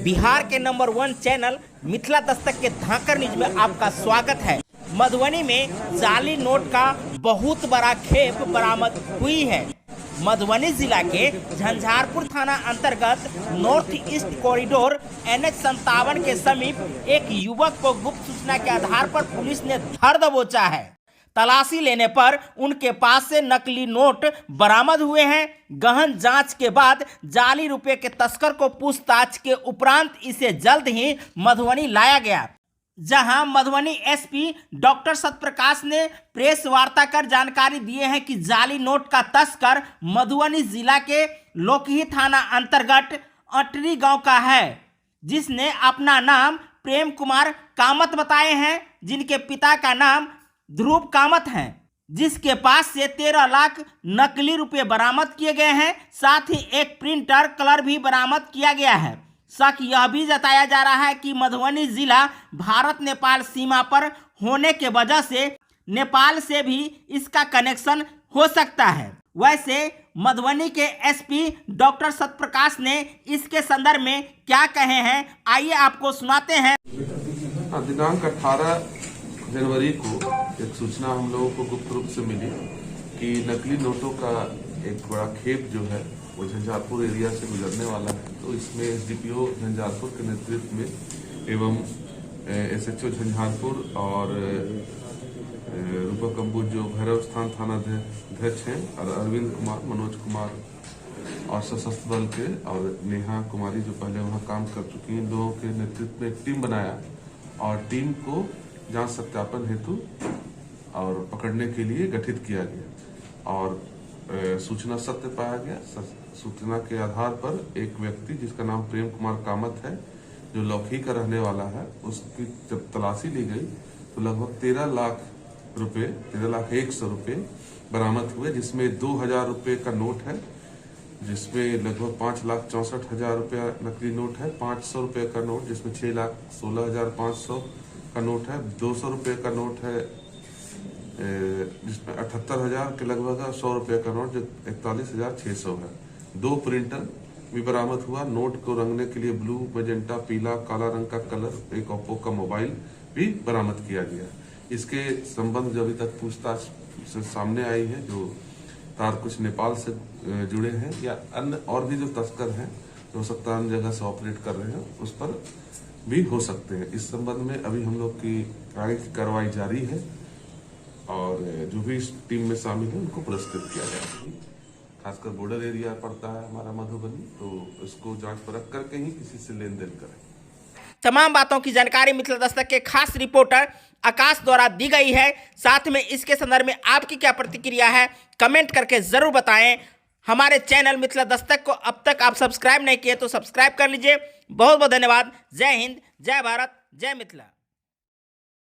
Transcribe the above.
बिहार के number 1 channel Mithila Dastak के धाकड़ news में आपका स्वागत है। मधुबनी में जाली नोट का बहुत बड़ा खेप बरामद हुई है। मधुबनी जिला के झंझारपुर थाना अंतर्गत नॉर्थ ईस्ट कॉरिडोर NH-57 के समीप एक युवक को गुप्त सूचना के आधार पर पुलिस ने धर दबोचा है। तलाशी लेने पर उनके पास से नकली नोट बरामद हुए हैं। गहन जांच के बाद जाली रुपए के तस्कर को पूछताछ के उपरांत इसे जल्द ही मधुबनी लाया गया, जहां मधुबनी SP डॉक्टर सत्यप्रकाश ने प्रेस वार्ता कर जानकारी दिए हैं कि जाली नोट का तस्कर मधुबनी जिला के लोकही थाना अंतर्गत अटरी गांव का है, जिसने अपना नाम प्रेम कुमार कामत बताए हैं, जिनके पिता का नाम ध्रुव कामत हैं, जिसके पास से 13 लाख नकली रुपए बरामद किए गए हैं। साथ ही एक प्रिंटर कलर भी बरामद किया गया है। शक यह भी जताया जा रहा है कि मधुबनी जिला भारत नेपाल सीमा पर होने के वजह से नेपाल से भी इसका कनेक्शन हो सकता है। वैसे मधुबनी के SP डॉक्टर सत्यप्रकाश ने इसके संदर्भ में क्या कहे हैं, आइए आपको सुनाते हैं। दिनांक 18 जनवरी को एक सूचना हम लोगों को गुप्त रूप से मिली कि नकली नोटों का एक बड़ा खेप जो है वो झंझारपुर एरिया से गुजरने वाला है। तो इसमें SDPO झंझारपुर के नेतृत्व में एवं SHO झंझारपुर और रूपा कंबोज जो भैरव स्थान थाना अध्यक्ष हैं, और अरविंद कुमार, मनोज कुमार और सशस्त्र बल के और नेहा कुमारी जो पहले वहाँ काम कर चुकी हैं, इन लोगों के नेतृत्व में एक टीम बनाया और टीम को जांच सत्यापन हेतु और पकड़ने के लिए गठित किया गया और सूचना सत्य पाया गया। सूचना के आधार पर एक व्यक्ति जिसका नाम प्रेम कुमार कामत है, जो लौकी का रहने वाला है, उसकी जब तलाशी ली गई तो लगभग 13 लाख रुपए, 13,01,00,000 रुपए बरामद हुए, जिसमें 2,000 रुपए का नोट है, जिसमें लगभग 5,64,000 रुपया नकली नोट है, 500 रुपए का नोट जिसमें 6,16,500 का नोट है, 200 रुपए का नोट है जिसमें 78,000 के लगभग है, 100 रुपए का नोट जो 41,600 है। 2 प्रिंटर भी बरामद हुआ। नोट को रंगने के लिए ब्लू, मैजेंटा, पीला, काला रंग का कलर, एक ओप्पो का मोबाइल भी बरामद किया गया। इसके संबंध जो अभी तक पूछताछ से सामने आई है, जो तार कुछ नेपाल से जुड़े हैं या अन्य और भी जो तस्कर हैं, हो सकता है अन्य जगह से ऑपरेट कर रहे हैं, उस पर भी हो सकते हैं। इस संबंध में अभी हम लोग की आगे की कार्रवाई जारी है और जो भी इस टीम में शामिल है उनको पुरस्कृत किया जाएगा। खासकर बॉर्डर एरिया पड़ता है हमारा मधुबनी, तो इसको जांच परख करके ही किसी से लेन देन करें। तमाम बातों की जानकारी मिथिला दस्तक के खास रिपोर्टर आकाश द्वारा दी गई है। साथ में इसके संदर्भ में आपकी क्या प्रतिक्रिया है, कमेंट करके जरूर बताएं। हमारे चैनल मिथिला दस्तक को अब तक आप सब्सक्राइब नहीं किए तो सब्सक्राइब कर लीजिए। बहुत बहुत धन्यवाद। जय हिंद, जय भारत, जय मिथिला।